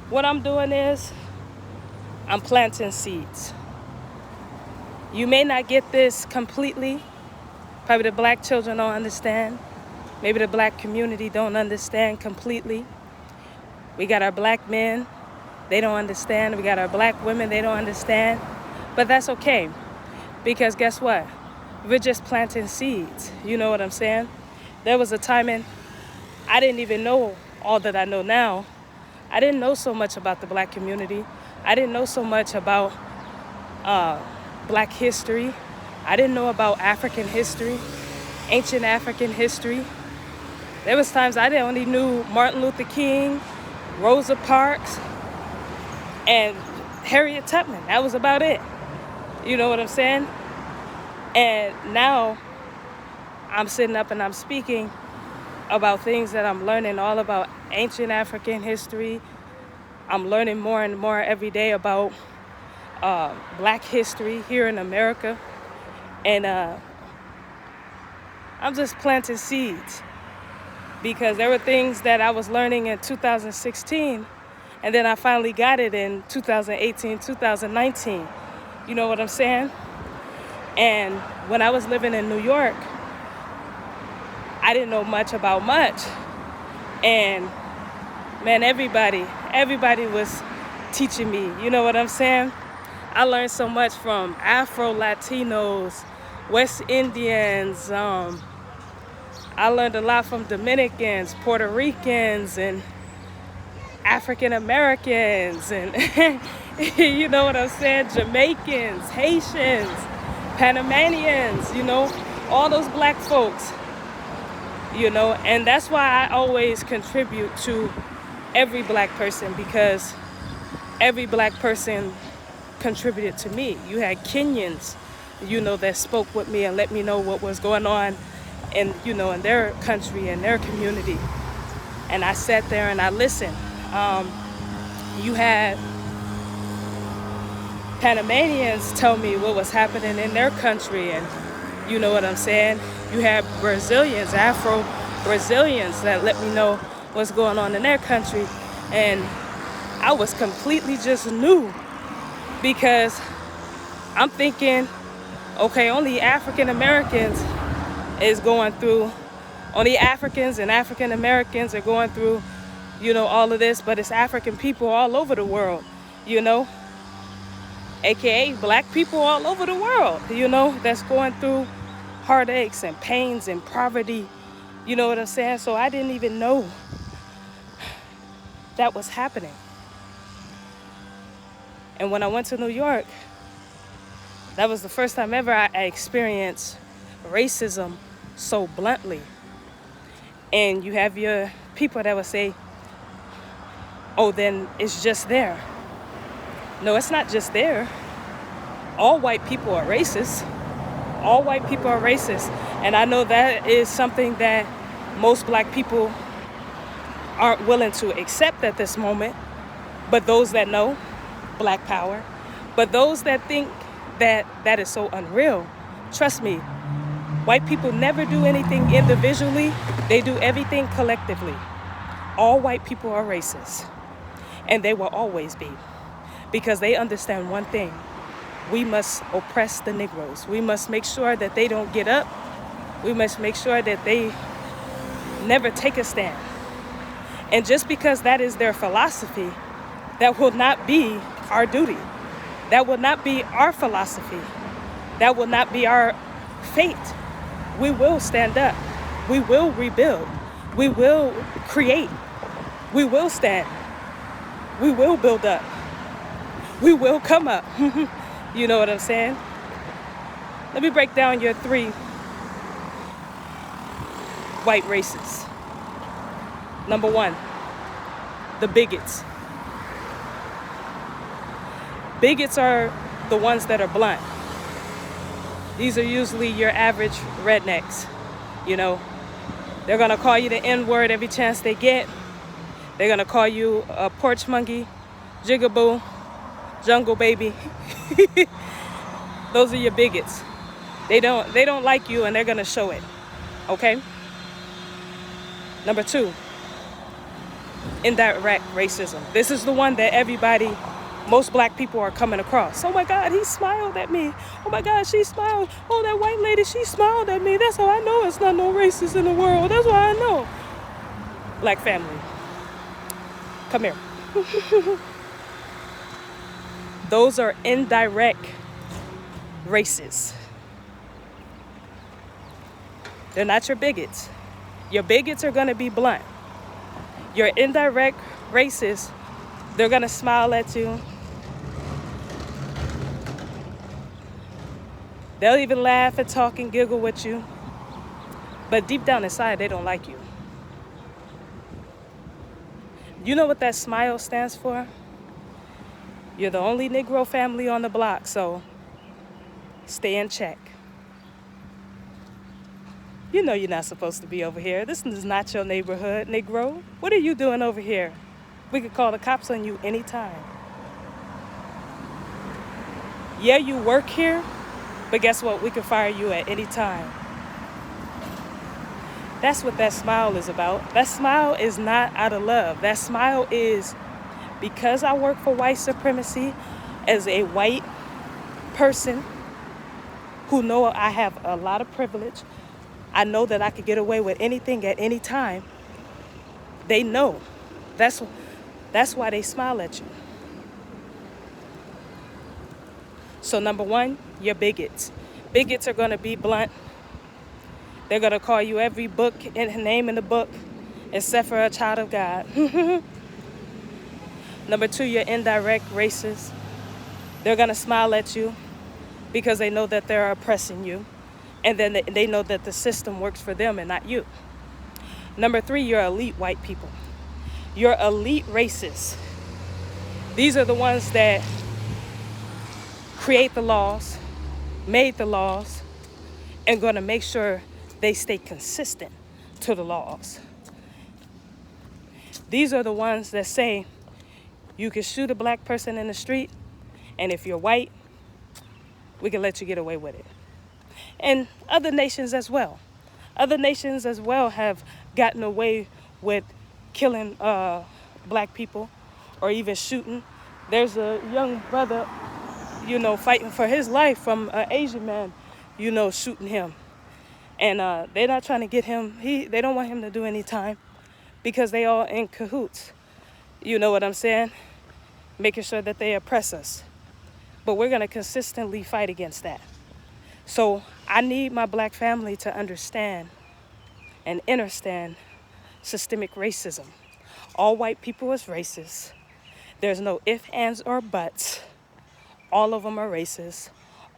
What I'm doing is I'm planting seeds. You may not get this completely. Probably the black children don't understand. Maybe the black community don't understand completely. We got our black men, they don't understand. We got our black women, they don't understand. But that's okay, because guess what? We're just planting seeds. You know what I'm saying? There was a time in I didn't even know all that I know now. I didn't know so much about the black community. I didn't know so much about black history. I didn't know about African history, ancient African history. There was times I only knew Martin Luther King, Rosa Parks, and Harriet Tubman. That was about it. You know what I'm saying? And now I'm sitting up and I'm speaking about things that I'm learning all about ancient African history. I'm learning more and more every day about black history here in America. And I'm just planting seeds, because there were things that I was learning in 2016, and then I finally got it in 2018, 2019. You know what I'm saying? And when I was living in New York, I didn't know much about much. And man, everybody was teaching me, you know what I'm saying? I learned so much from Afro-Latinos, West Indians. I learned a lot from Dominicans, Puerto Ricans, and African Americans, and you know what I'm saying? Jamaicans, Haitians, Panamanians, you know, all those black folks, you know, and that's why I always contribute to every black person, because every black person contributed to me. You had Kenyans, you know, that spoke with me and let me know what was going on in, you know, in their country and their community. And I sat there and I listened. You had Panamanians tell me what was happening in their country, and you know what I'm saying? You had Brazilians, Afro-Brazilians, that let me know what's going on in their country. And I was completely just new, because I'm thinking, okay, only African Americans is going through, only Africans and African Americans are going through, you know, all of this, but it's African people all over the world, you know, aka black people all over the world, you know, that's going through heartaches and pains and poverty, you know what I'm saying? So I didn't even know that was happening. And when I went to New York, that was the first time ever I experienced racism so bluntly. And you have your people that would say, oh, then it's just there. No, it's not just there. All white people are racist. All white people are racist. And I know that is something that most black people aren't willing to accept at this moment. But those that know, black power. But those that think that that is so unreal, trust me, white people never do anything individually. They do everything collectively. All white people are racist. And they will always be. Because they understand one thing. We must oppress the Negroes. We must make sure that they don't get up. We must make sure that they never take a stand. And just because that is their philosophy, that will not be our duty. That will not be our philosophy. That will not be our fate. We will stand up. We will rebuild. We will create. We will stand. We will build up. We will come up. You know what I'm saying? Let me break down your 3 white races. Number 1, the bigots. Bigots are the ones that are blunt. These are usually your average rednecks. You know, they're gonna call you the N-word every chance they get. They're gonna call you a porch monkey, jigaboo, jungle baby. Those are your bigots. They don't like you, and they're gonna show it. Okay? Number 2, indirect racism. This is the one that most black people are coming across. Oh my God, he smiled at me. Oh my God, she smiled. Oh, that white lady, she smiled at me. That's how I know it's not no racist in the world. That's why I know. Black family, come here. Those are indirect racists. They're not your bigots. Your bigots are gonna be blunt. Your indirect racists, they're gonna smile at you. They'll even laugh and talk and giggle with you. But deep down inside, they don't like you. You know what that smile stands for? You're the only Negro family on the block, so stay in check. You know you're not supposed to be over here. This is not your neighborhood, Negro. What are you doing over here? We could call the cops on you anytime. Yeah, you work here, but guess what? We can fire you at any time. That's what that smile is about. That smile is not out of love. That smile is because I work for white supremacy as a white person who know I have a lot of privilege. I know that I could get away with anything at any time. They know. That's why they smile at you. So number one, you're bigots. Bigots are going to be blunt. They're going to call you every name in the book except for a child of God. Number two, you're indirect racist. They're going to smile at you because they know that they're oppressing you. And then they know that the system works for them and not you. Number three, you're elite white people. You're elite racists. These are the ones that create the laws, made the laws, and going to make sure they stay consistent to the laws. These are the ones that say you can shoot a black person in the street, and if you're white, we can let you get away with it. And other nations as well. Other nations as well have gotten away with killing black people or even shooting. There's a young brother, fighting for his life from an Asian man, shooting him. And they're not trying to get him, they don't want him to do any time because they all in cahoots. You know what I'm saying? Making sure that they oppress us. But we're going to consistently fight against that. So I need my black family to understand and understand systemic racism. All white people is racist. There's no ifs, ands, or buts. All of them are racist.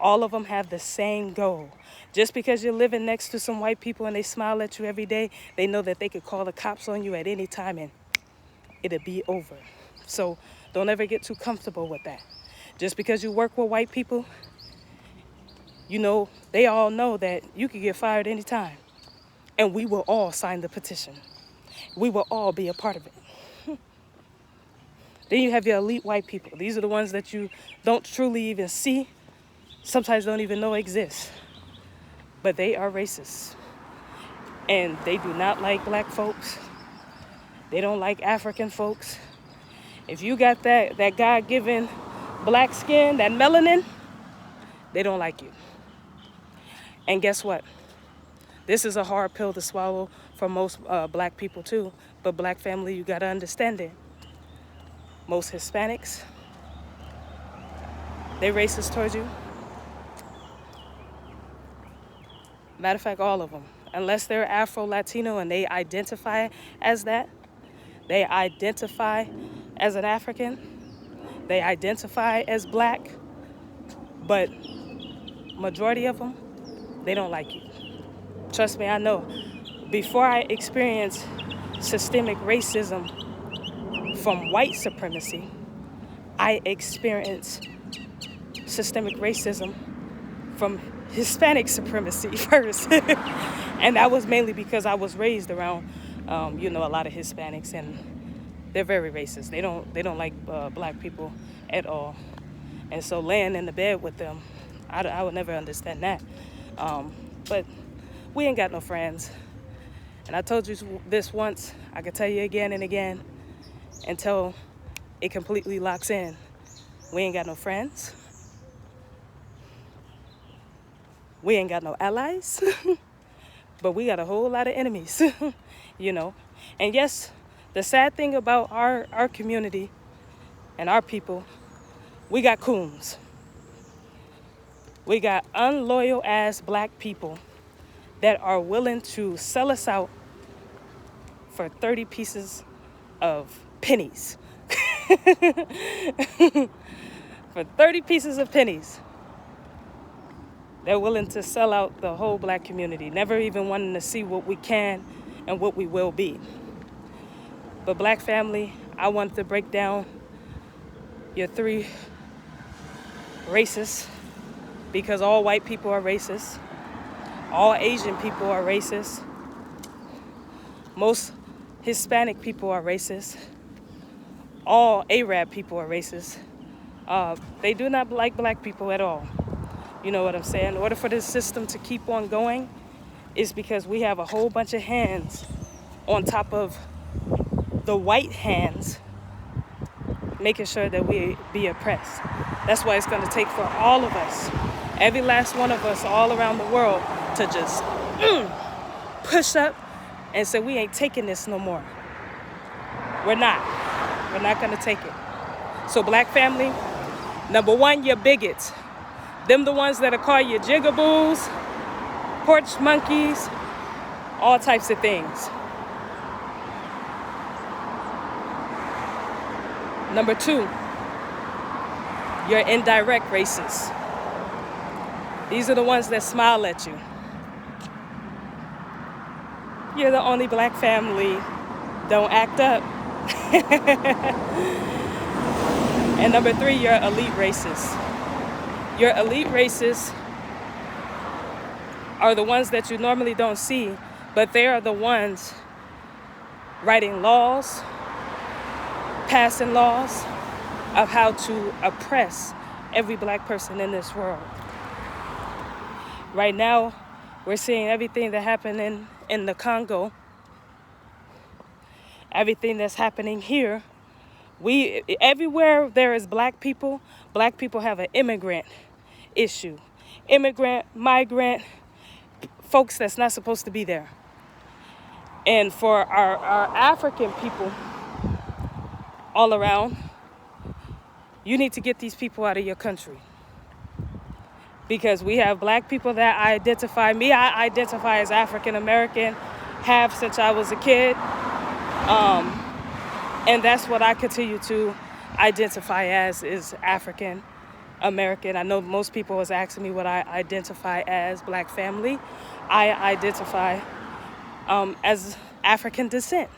All of them have the same goal. Just because you're living next to some white people and they smile at you every day, they know that they could call the cops on you at any time and it'll be over. So don't ever get too comfortable with that. Just because you work with white people, they all know that you could get fired anytime. And we will all sign the petition. We will all be a part of it. Then you have your elite white people. These are the ones that you don't truly even see, sometimes don't even know exist. But they are racist. And they do not like black folks. They don't like African folks. If you got that God-given black skin, that melanin, they don't like you. And guess what? This is a hard pill to swallow for most black people too. But black family, you gotta understand it. Most Hispanics, they racist towards you. Matter of fact, all of them. Unless they're Afro-Latino and they identify as that, they identify as an African, they identify as black, but majority of them, they don't like you. Trust me, I know. Before I experienced systemic racism from white supremacy, I experienced systemic racism from Hispanic supremacy first. And that was mainly because I was raised around, a lot of Hispanics, and they're very racist. They don't like black people at all. And so laying in the bed with them, I would never understand that. But we ain't got no friends. And I told you this once, I could tell you again and again. until it completely locks in. We ain't got no friends. We ain't got no allies. But we got a whole lot of enemies, you know. And yes, the sad thing about our community and our people, we got coons. We got unloyal ass black people that are willing to sell us out for 30 pieces of pennies. For 30 pieces of pennies. They're willing to sell out the whole black community, never even wanting to see what we can and what we will be. But black family, I want to break down your 3 races, because all white people are racist. All Asian people are racist. Most Hispanic people are racist. All Arab people are racist. They do not like black people at all. You know what I'm saying? In order for this system to keep on going, is because we have a whole bunch of hands on top of the white hands, making sure that we be oppressed. That's why it's going to take for all of us, every last one of us all around the world, to just push up and say, we ain't taking this no more. We're not. We're not going to take it. So black family, number 1, you're bigots. Them the ones that'll call you jigaboos, porch monkeys, all types of things. Number 2, you're indirect racists. These are the ones that smile at you. You're the only black family. Don't act up. And number 3, you're elite racists. Your elite racists are the ones that you normally don't see, but they are the ones writing laws, passing laws of how to oppress every black person in this world. Right now, we're seeing everything that happened in the Congo, everything that's happening here. Everywhere there is black people have an immigrant issue. Immigrant, migrant, folks that's not supposed to be there. And for our African people all around, you need to get these people out of your country. Because we have black people that I identify as African American, have since I was a kid. And that's what I continue to identify as, is African American. I know most people was asking me what I identify as, black family. I identify as African descent.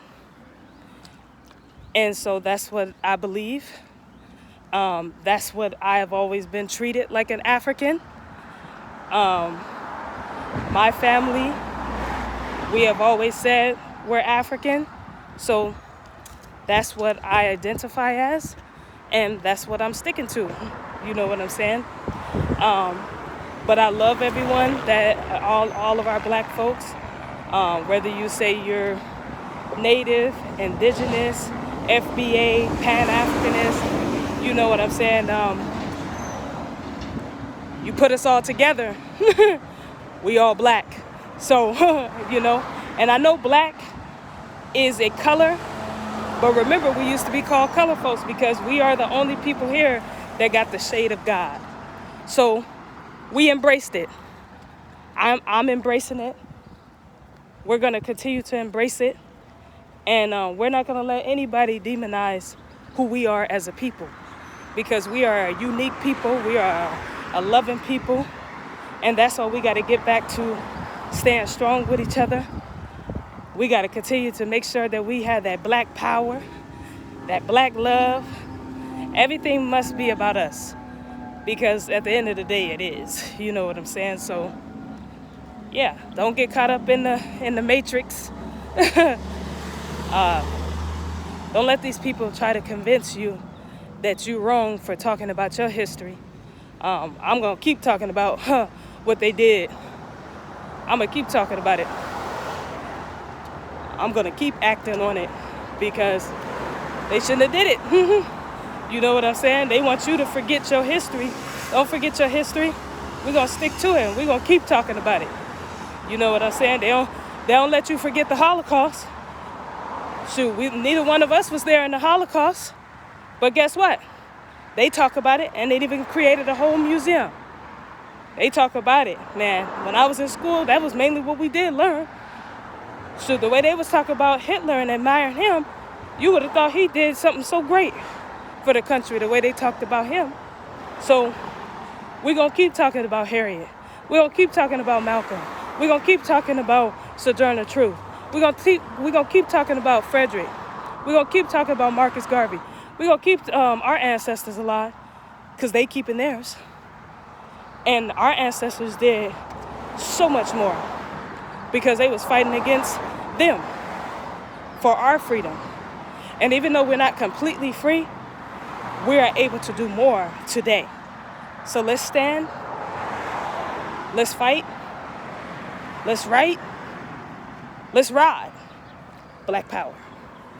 And so that's what I believe. That's what I have always been treated, like an African. My family, we have always said we're African. So that's what I identify as, and that's what I'm sticking to. You know what I'm saying? But I love everyone, that all of our black folks, whether you say you're Native, Indigenous, FBA, Pan-Africanist, you know what I'm saying? You put us all together, we all black. So, you know, and I know black is a color, but remember, we used to be called color folks because we are the only people here that got the shade of God. So we embraced it. I'm embracing it. We're going to continue to embrace it. And we're not going to let anybody demonize who we are as a people, because we are a unique people. We are a loving people. And that's why we got to get back to staying strong with each other. We got to continue to make sure that we have that black power, that black love. Everything must be about us, because at the end of the day, it is. You know what I'm saying? So, yeah, don't get caught up in the matrix. Don't let these people try to convince you that you're wrong for talking about your history. I'm going to keep talking about what they did. I'm going to keep talking about it. I'm going to keep acting on it, because They shouldn't have did it. You know what I'm saying? They want you to forget your history. Don't forget your history. We're going to stick to it, and we're going to keep talking about it. You know what I'm saying? They don't let you forget the Holocaust. Shoot, neither one of us was there in the Holocaust. But guess what? They talk about it, and they even created a whole museum. They talk about it, man. When I was in school, that was mainly what we did learn. Shoot, the way they was talking about Hitler and admiring him, you would have thought he did something so great for the country, the way they talked about him. So we're going to keep talking about Harriet. We're going to keep talking about Malcolm. We're going to keep talking about Sojourner Truth. We're going to keep talking about Frederick. We're going to keep talking about Marcus Garvey. We're going to keep our ancestors alive because they keeping theirs. And our ancestors did so much more because they was fighting against them for our freedom. And even though we're not completely free, we are able to do more today. So let's stand, let's fight, let's write, let's ride. Black power.